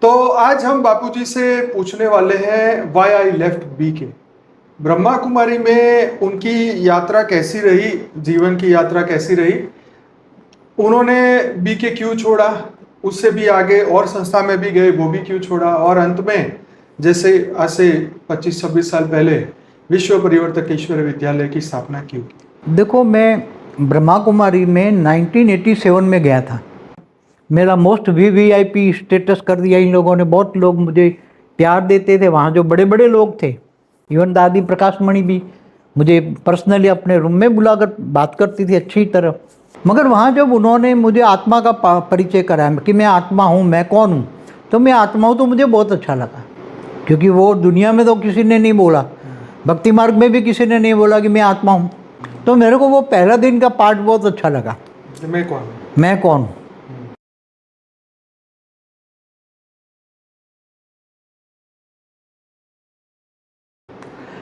तो आज हम बापूजी से पूछने वाले हैं why I left B K. Brahma Kumari में उनकी यात्रा कैसी रही, जीवन की यात्रा कैसी रही, उन्होंने बीके क्यों छोड़ा, उससे भी आगे और संस्था में भी गए, वो भी क्यों छोड़ा, और अंत में जैसे आज से 25-26 साल पहले विश्व परिवर्तक ईश्वर विद्यालय की स्थापना क्यों की। देखो, मैं ब्रह्मा कुमारी में 1987 में गया था। मेरा मोस्ट वीवीआईपी स्टेटस कर दिया इन लोगों ने। बहुत लोग मुझे प्यार देते थे वहाँ, जो बड़े बड़े लोग थे। इवन दादी प्रकाश मणि भी मुझे पर्सनली अपने रूम में बुलाकर बात करती थी अच्छी तरह। मगर वहाँ जब उन्होंने मुझे आत्मा का परिचय कराया कि मैं आत्मा हूँ, मैं कौन हूँ, तो मैं आत्मा हूँ, तो मुझे बहुत अच्छा लगा। क्योंकि वो दुनिया में तो किसी ने नहीं बोला, भक्ति मार्ग में भी किसी ने नहीं बोला कि मैं आत्मा हूँ। तो मेरे को वो पहला दिन का पार्ट बहुत अच्छा लगा। मैं कौन हूँ, मैं कौन हूँ।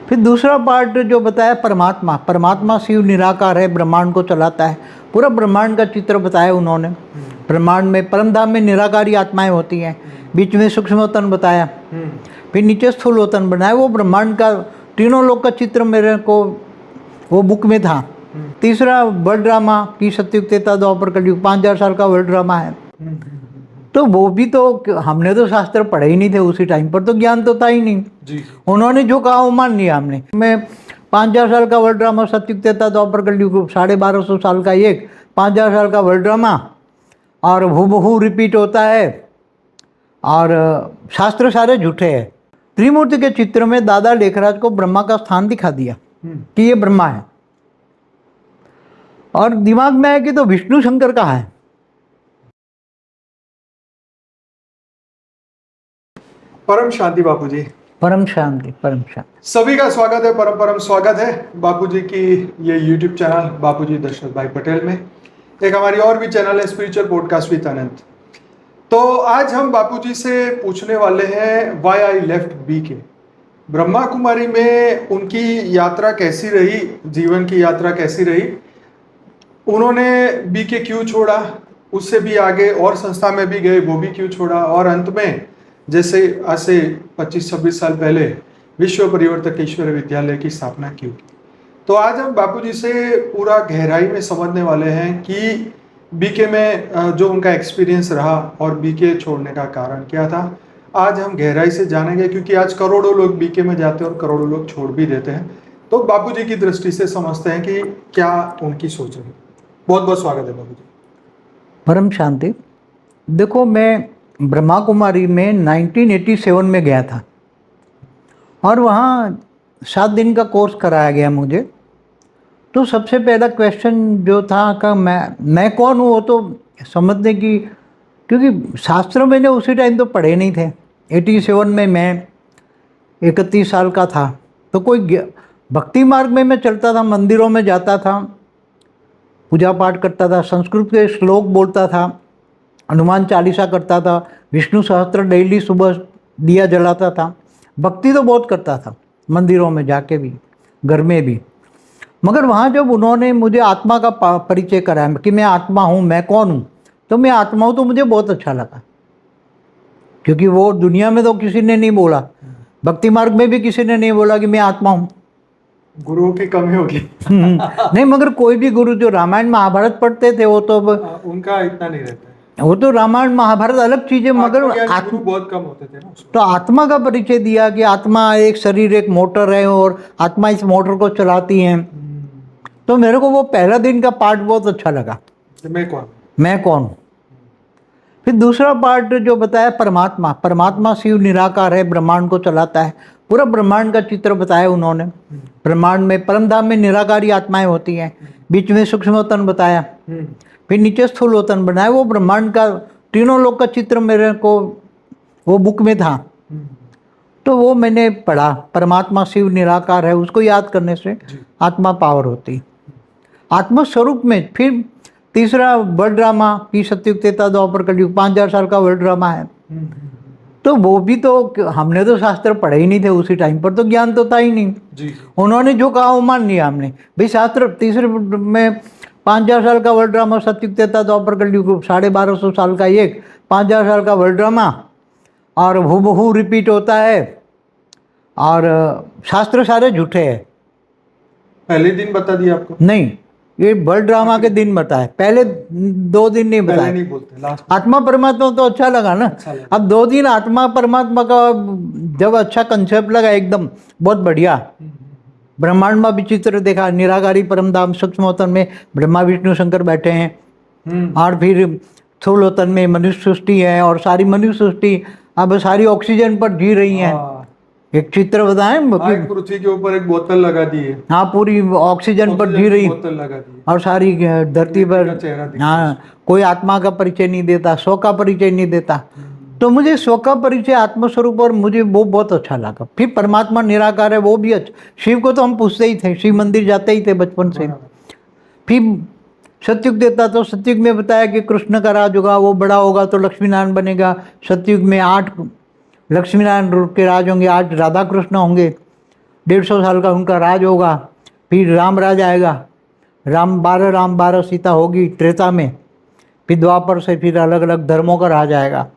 फिर दूसरा पार्ट जो बताया परमात्मा, परमात्मा शिव निराकार है, ब्रह्मांड को चलाता है। पूरा ब्रह्मांड का चित्र बताया उन्होंने। ब्रह्मांड में परमधाम में निराकारी आत्माएं होती हैं, बीच में सूक्ष्मवतन बताया, फिर नीचे स्थूलवतन बनाया। वो ब्रह्मांड का तीनों लोक का चित्र मेरे को वो बुक में था। तीसरा वर्ल्ड ड्रामा की सत्युग त्रेता द्वापर कलयुग 5000 साल का वर्ल्ड ड्रामा है। तो वो भी तो हमने तो शास्त्र पढ़े ही नहीं थे उसी टाइम पर, तो ज्ञान तो था ही नहीं जी। उन्होंने जो कहा वो मान लिया हमने। मैं 5000 साल का वर्ल्ड ड्रामा सत्युग त्रेता द्वापर कलयुग 1250 साल का एक 5000 साल का वर्ल्ड ड्रामा, और हूबहू रिपीट होता है, और शास्त्र सारे झूठे हैं। त्रिमूर्ति के चित्र में दादा लेखराज को ब्रह्मा का स्थान दिखा दिया कि ये ब्रह्मा है, और दिमाग में है कि तो विष्णु शंकर का है। परम शांति बापूजी। परम शांति, परम शांति। सभी का स्वागत है, परम परम स्वागत है बापूजी की ये यूट्यूब चैनल बापूजी दशरथ भाई पटेल में। एक हमारी और भी चैनल है स्पिरिचुअल पॉडकास्ट विद अनंत। तो आज हम बापूजी से पूछने वाले हैं why I left B K. Brahma Kumari में उनकी यात्रा कैसी रही, जीवन की यात्रा कैसी रही, उन्होंने बीके क्यों छोड़ा, उससे भी आगे और संस्था में भी गए, वो भी क्यों छोड़ा, और अंत में जैसे आज से 25-26 साल पहले विश्व परिवर्तक ईश्वर विद्यालय की स्थापना क्यों की। तो आज हम बापूजी से पूरा गहराई में समझने वाले हैं कि बीके में जो उनका एक्सपीरियंस रहा और बीके छोड़ने का कारण क्या था। आज हम गहराई से जानेंगे, क्योंकि आज करोड़ों लोग बीके में जाते हैं और करोड़ों लोग छोड़ भी देते हैं। तो बापूजी की दृष्टि से समझते हैं कि क्या उनकी सोच रही। बहुत बहुत स्वागत है बापूजी। परम शांति। देखो, मैं ब्रह्मा कुमारी में 1987 में गया था, और वहाँ 7 दिन का कोर्स कराया गया मुझे। तो सबसे पहला क्वेश्चन जो था कि मैं कौन हूँ, वो तो समझने की, क्योंकि शास्त्र मैंने उसी टाइम तो पढ़े नहीं थे। 87 में मैं 31 साल का था। तो कोई भक्ति मार्ग में मैं चलता था, मंदिरों में जाता था, पूजा पाठ करता था, संस्कृत के श्लोक बोलता था, हनुमान चालीसा करता था, विष्णु सहस्त्र डेली सुबह दिया जलाता था। भक्ति तो बहुत करता था, मंदिरों में जाके भी, घर में भी। मगर वहाँ जब उन्होंने मुझे आत्मा का परिचय कराया कि मैं आत्मा हूँ, मैं कौन हूँ, तो मैं आत्मा हूँ, तो मुझे बहुत अच्छा लगा। क्योंकि वो दुनिया में तो किसी ने नहीं बोला, भक्ति मार्ग में भी किसी ने नहीं बोला कि मैं आत्मा हूँ। गुरुओं की कमी होगी। नहीं, मगर कोई भी गुरु जो रामायण महाभारत पढ़ते थे वो तो उनका इतना नहीं रहता है। वो तो रामायण महाभारत अलग चीज़ है, मगर गुरु बहुत कम होते थे ना। तो आत्मा का परिचय दिया कि आत्मा एक शरीर, एक मोटर है, और आत्मा इस मोटर को चलाती है। तो मेरे को वो पहला दिन का पार्ट बहुत अच्छा लगा। मैं कौन, मैं कौन हूँ। फिर दूसरा पार्ट जो बताया परमात्मा, परमात्मा शिव निराकार है, ब्रह्मांड को चलाता है। पूरा ब्रह्मांड का चित्र बताया उन्होंने। ब्रह्मांड में परमधाम में निराकारी आत्माएं होती हैं, बीच में सूक्ष्मवतन बताया, फिर नीचे स्थूलवतन बनाया। वो ब्रह्मांड का तीनों लोक का चित्र मेरे को वो बुक में था। तो वो मैंने पढ़ा। परमात्मा शिव निराकार है, उसको याद करने से आत्मा पावर होती, आत्मा स्वरूप में। फिर तीसरा वर्ल्ड ड्रामा की सत्युग त्रेता द्वापर कलयुग 5000 साल का वर्ल्ड ड्रामा है। तो वो भी तो हमने तो शास्त्र पढ़े ही नहीं थे उसी टाइम पर, तो ज्ञान तो था ही नहीं जी। उन्होंने जो कहा वो मान लिया हमने। भाई शास्त्र तीसरे में 5000 साल का वर्ल्ड ड्रामा सत्युग त्रेता द्वापर कलयुग 1250 साल का एक 5000 साल का वर्ल्ड ड्रामा, और हूबहू रिपीट होता है, और शास्त्र सारे झूठे हैं। पहले दिन बता दिया आपको? नहीं, ये वर्ल्ड ड्रामा के दिन बताए, पहले 2 दिन नहीं पहले बताए। नहीं बोलते, लास्ट। आत्मा परमात्मा तो अच्छा लगा ना। अच्छा लगा। अब 2 दिन आत्मा परमात्मा का जब अच्छा कंसेप्ट लगा, एकदम बहुत बढ़िया। ब्रह्मांड में विचित्र देखा, निराकारी परमधाम सूक्ष्मोतन में ब्रह्मा विष्णु शंकर बैठे हैं, और फिर स्थूलोतन में मनुष्य सृष्टि है, और सारी मनुष्य सृष्टि अब सारी ऑक्सीजन पर जी रही हैं। एक चित्र बताएं, एक पृथ्वी के ऊपर एक बोतल लगा दी है। हाँ, पूरी ऑक्सीजन पर जी रही, बोतल लगा दी है। और सारी धरती पर। चेहरा दिखता हाँ, कोई आत्मा का परिचय नहीं देता, स्व का परिचय नहीं देता। तो मुझे स्व का परिचय आत्मस्वरूप, और मुझे वो बहुत अच्छा लगा। फिर परमात्मा निराकार है, वो भी अच्छा। शिव को तो हम पूछते ही थे, शिव मंदिर जाते ही थे बचपन से। फिर सतयुग देता तो सतयुग में बताया कि कृष्ण का राज होगा, वो बड़ा होगा तो लक्ष्मी नारायण बनेगा। सतयुग में 8 लक्ष्मी नारायण के राज होंगे, 8 राधा कृष्ण होंगे, 150 साल का उनका राज होगा। फिर राम राज आएगा, राम 12 सीता होगी त्रेता में। फिर द्वापर से फिर अलग अलग धर्मों का राज आएगा।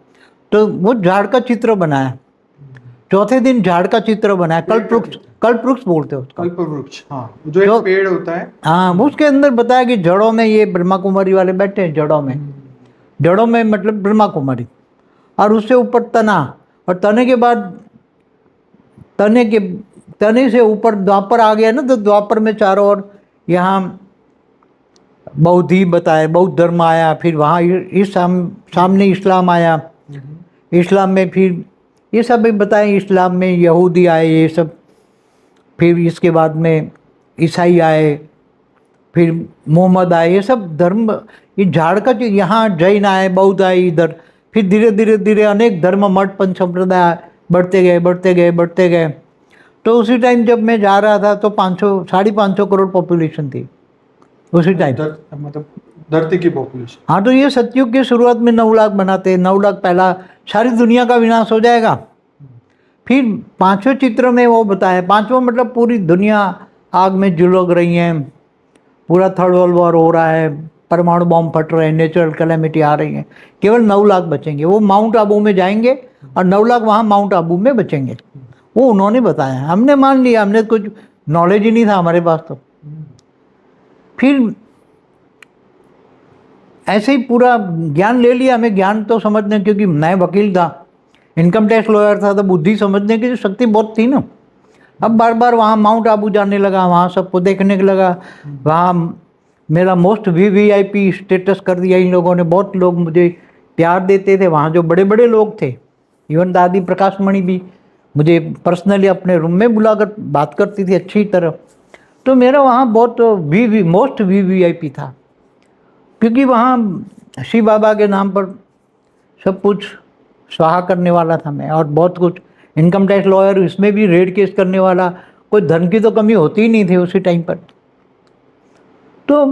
तो वो झाड़ का चित्र बनाया, चौथे दिन झाड़ का चित्र बनाया, कल्पवृक्ष बोलते हैं उसको। कल्पवृक्ष, हाँ, जो एक पेड़ होता है। हाँ, उसके अंदर बताया कि जड़ों में ये ब्रह्मा कुमारी वाले बैठे हैं, जड़ों में मतलब ब्रह्मा कुमारी, और उससे ऊपर तना, और तने के बाद तने से ऊपर द्वापर आ गया ना, तो द्वापर में चारों ओर यहाँ बौद्धि बताए, बौद्ध धर्म आया। फिर वहाँ इस सामने इस्लाम आया, इस्लाम में फिर ये सब भी बताए, इस्लाम में यहूदी आए ये सब। फिर इसके बाद में ईसाई आए, फिर मोहम्मद आए, ये सब धर्म, ये झाड़ का यहाँ जैन आए, बौद्ध आए इधर। फिर धीरे धीरे अनेक धर्म मठ पंच संप्रदाय बढ़ते गए। तो उसी टाइम जब मैं जा रहा था तो 500-550 करोड़ पॉपुलेशन थी उसी टाइम, मतलब धरती की पॉपुलेशन। हाँ, तो ये सतयुग की शुरुआत में 9 लाख बनाते, 9 लाख पहला सारी दुनिया का विनाश हो जाएगा। फिर 5वें चित्र में वो बताया, 5वां मतलब पूरी दुनिया आग में झुलस रही है, पूरा 3rd वर्ल्ड वॉर हो रहा है, परमाणु बॉम्ब फट रहे हैं, नेचुरल कैलेमिटी आ रही है। केवल 9 लाख बचेंगे, वो माउंट आबू में जाएंगे, और 9 लाख वहाँ माउंट आबू में बचेंगे। वो उन्होंने बताया, हमने मान लिया, हमने कुछ नॉलेज ही नहीं था हमारे पास। तो फिर ऐसे ही पूरा ज्ञान ले लिया, हमें ज्ञान तो समझने, क्योंकि मैं वकील था, इनकम टैक्स लॉयर था, तो बुद्धि समझने की शक्ति बहुत थी ना। अब बार बार वहाँ माउंट आबू जाने लगा, वहाँ सबको देखने लगा। वहाँ मेरा मोस्ट VVIP स्टेटस कर दिया इन लोगों ने, बहुत लोग मुझे प्यार देते थे वहाँ, जो बड़े बड़े लोग थे। इवन दादी प्रकाश मणि भी मुझे पर्सनली अपने रूम में बुलाकर बात करती थी अच्छी तरह। तो मेरा वहाँ बहुत मोस्ट VVIP था, क्योंकि वहाँ शिव बाबा के नाम पर सब कुछ स्वाहा करने वाला था मैं, और बहुत कुछ इनकम टैक्स लॉयर, इसमें भी रेड केस करने वाला, कोई धन की तो कमी होती ही नहीं थी उसी टाइम पर। तो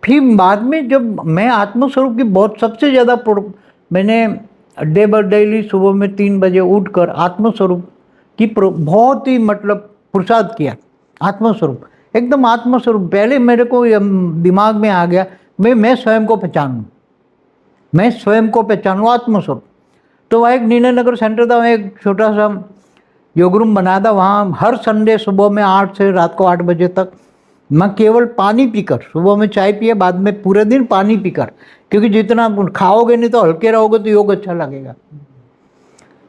फिर बाद में जब मैं आत्मस्वरूप की बहुत सबसे ज़्यादा मैंने डे बाय डेली सुबह में 3 बजे उठकर आत्मस्वरूप की बहुत ही मतलब पुरुषार्थ किया। आत्मस्वरूप, एकदम आत्मस्वरूप। पहले मेरे को दिमाग में आ गया मैं स्वयं को पहचानूँ, मैं स्वयं को पहचानूँ, आत्मस्वरूप। तो वहाँ एक नीले नगर सेंटर था, वहाँ एक छोटा सा योग रूम बनाया था। वहाँ हर संडे सुबह में 8 से रात को 8 बजे तक मैं केवल पानी पीकर, सुबह में चाय पिए, बाद में पूरे दिन पानी पीकर, क्योंकि जितना खाओगे नहीं तो हल्के रहोगे तो योग अच्छा लगेगा।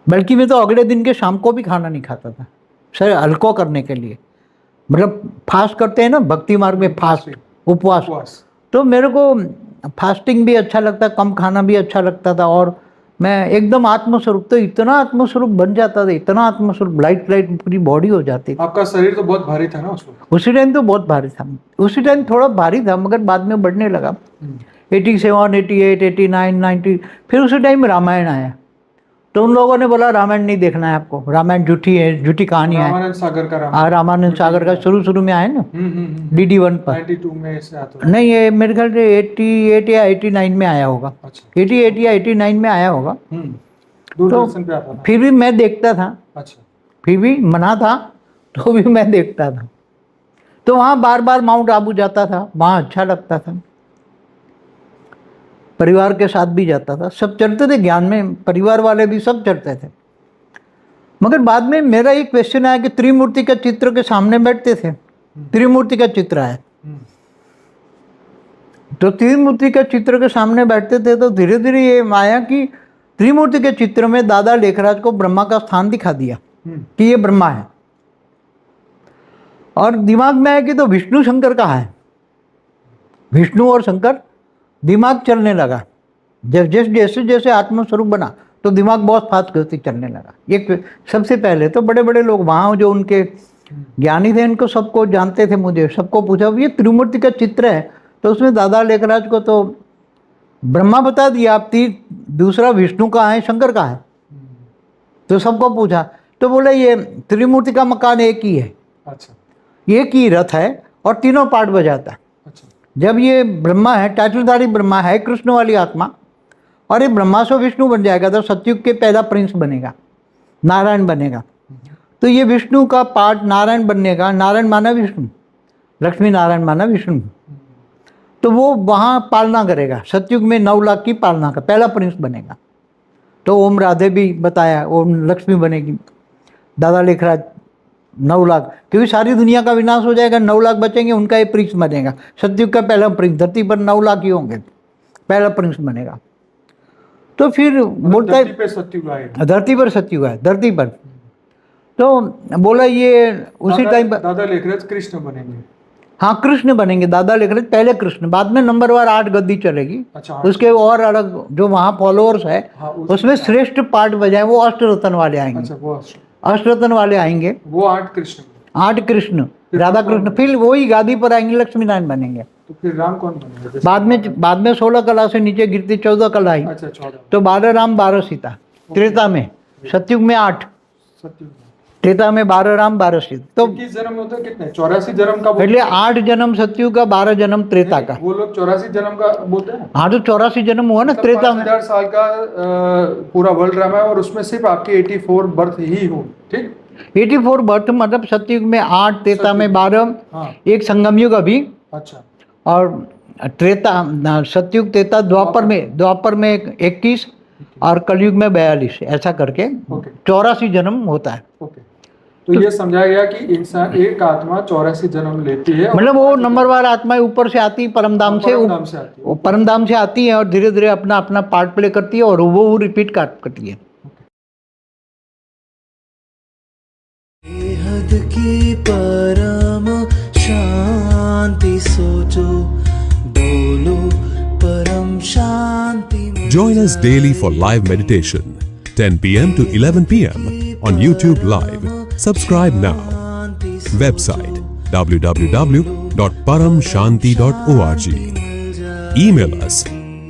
बल्कि मैं तो अगले दिन के शाम को भी खाना नहीं खाता था, सर हल्को करने के लिए, मतलब फास्ट करते हैं ना भक्ति मार्ग में, फास्ट उपवास। तो मेरे को फास्टिंग भी अच्छा लगता, कम खाना भी अच्छा लगता था, और मैं एकदम आत्मस्वरूप, तो इतना आत्मस्वरूप बन जाता था, इतना आत्मस्वरूप, लाइट पूरी बॉडी हो जाती थी। आपका शरीर तो बहुत भारी था ना उस वक्त? उसी टाइम तो बहुत भारी था, उसी टाइम थोड़ा भारी था, मगर बाद में बढ़ने लगा। 87, 88, 89, 90, फिर उसी टाइम रामायण आया। तो उन लोगों ने बोला रामायण नहीं देखना है आपको, रामायण झूठी है, झूठी कहानी है। रामानंद सागर का रामायण, रामानंद सागर का शुरू में आया ना DD1 पर। 92 में से आता है। नहीं, ये मेरे ख्याल से 88 या 89 में आया होगा। अच्छा। 88 या 89 में आया होगा। दूरदर्शन पे आता था। फिर भी मैं देखता था। अच्छा। फिर भी मना था तो भी मैं देखता था। तो वहाँ बार बार माउंट आबू जाता था, वहाँ अच्छा लगता था। परिवार के साथ भी जाता था, सब चलते थे ज्ञान में, परिवार वाले भी सब चलते थे। मगर बाद में मेरा एक क्वेश्चन आया कि त्रिमूर्ति का चित्र के सामने बैठते थे, त्रिमूर्ति का चित्र है, तो त्रिमूर्ति के चित्र के सामने बैठते थे, तो धीरे धीरे ये आया कि त्रिमूर्ति के चित्र में दादा लेखराज को ब्रह्मा का स्थान दिखा दिया कि ये ब्रह्मा है। और दिमाग में आया कि तो विष्णु शंकर कहाँ है, विष्णु और शंकर। दिमाग चलने लगा, जैसे जैसे आत्मस्वरूप बना तो दिमाग बहुत फास्ट गति चलने लगा। ये सबसे पहले तो बड़े बड़े लोग वहाँ जो उनके ज्ञानी थे, इनको सबको जानते थे, मुझे सबको पूछा ये त्रिमूर्ति का चित्र है, तो उसमें दादा लेखराज को तो ब्रह्मा बता दिया, आप दूसरा विष्णु कहाँ है, शंकर कहाँ है। तो सबको पूछा, तो बोले ये त्रिमूर्ति का मकान एक ही है, अच्छा, एक ही रथ है और तीनों पार्ट बजाता है। अच्छा, जब ये ब्रह्मा है, टाइटलधारी ब्रह्मा है, कृष्ण वाली आत्मा, और ये ब्रह्मा से विष्णु बन जाएगा तो सतयुग के पहला प्रिंस बनेगा, नारायण बनेगा। तो ये विष्णु का पार्ट नारायण बनने का, नारायण माना विष्णु, लक्ष्मी नारायण माना विष्णु, तो वो वहाँ पालना करेगा, सतयुग में 9 लाख की पालना का पहला प्रिंस बनेगा। तो ओम राधे भी बताया, ओम लक्ष्मी बनेगी, दादा लेखराज 9 लाख, क्योंकि सारी दुनिया का विनाश हो जाएगा, 9 लाख बचेंगे, उनका एक प्रिंस बनेगा, सतयुग का पहला प्रिंस। धरती पर 9 लाख ही होंगे, पहला प्रिंस बनेगा। तो फिर बोलता है धरती पे सतयुग आएगा, धरती पर सतयुग है, धरती पर। तो बोला ये उसी टाइम पर दादा लेखराज कृष्ण बनेंगे। हाँ, कृष्ण बनेंगे, दादा लेखराज पहले कृष्ण, बाद में नंबरवार 8 गद्दी चलेगी। अच्छा, उसके और अलग जो वहाँ फॉलोअर्स है, हाँ, उसमें श्रेष्ठ पार्ट बजाए वो अष्टरत्न वाले आएंगे। अच्छा, वो अष्टरत्न वाले आएंगे, वो 8 कृष्ण, 8 कृष्ण, राधा कृष्ण, फिर वही गादी पर आएंगे, लक्ष्मी नारायण बनेंगे। तो फिर राम कौन बनेंगे? बाद में 16 कला से नीचे गिरती 14 कला आई। अच्छा, 14, तो 12 राम 12 सीता, त्रेता में, सतयुग में 8, सतयुग में त्रेता में 12 राम 12 सीता। तो 21 जन्म होते हैं, कितने 84 जन्म का पहले 8 जन्म सतयुग का, 12 जन्म त्रेता का। वो लोग 84 जन्म का बोलते हैं। हाँ, तो 84 जन्म हुआ ना त्रेता में। 5000 साल का पूरा वर्ल्ड ड्रामा है, और उसमें सिर्फ आपकी 84 बर्थ ही हो, ठीक। 84 बर्थ मतलब सतयुग में 8, त्रेता में 12, हाँ, एक संगम युग अभी, अच्छा, और त्रेता सतयुग, त्रेता, द्वापर में 21 और कलयुग में 42, ऐसा करके 84 जन्म होता है। ओके। तो ये समझाया गया कि इंसान, एक आत्मा 84 जन्म लेती है, मतलब वो नंबरवार आत्माएं ऊपर से आती है, परमधाम से आती है, परमधाम से आती है, और धीरे धीरे अपना अपना पार्ट प्ले करती है, और वो रिपीट करती है। बेहद की परम शांति सोचो, बोलो परम शांति। Join us daily for live meditation, 10 p.m. to 11 p.m. on YouTube Live. Subscribe now. Website www.paramshanti.org. Email us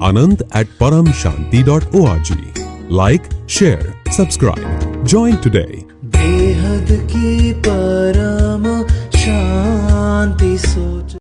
anant@paramshanti.org. Like, share, subscribe. Join today. बेहद की परम शांति सोचो।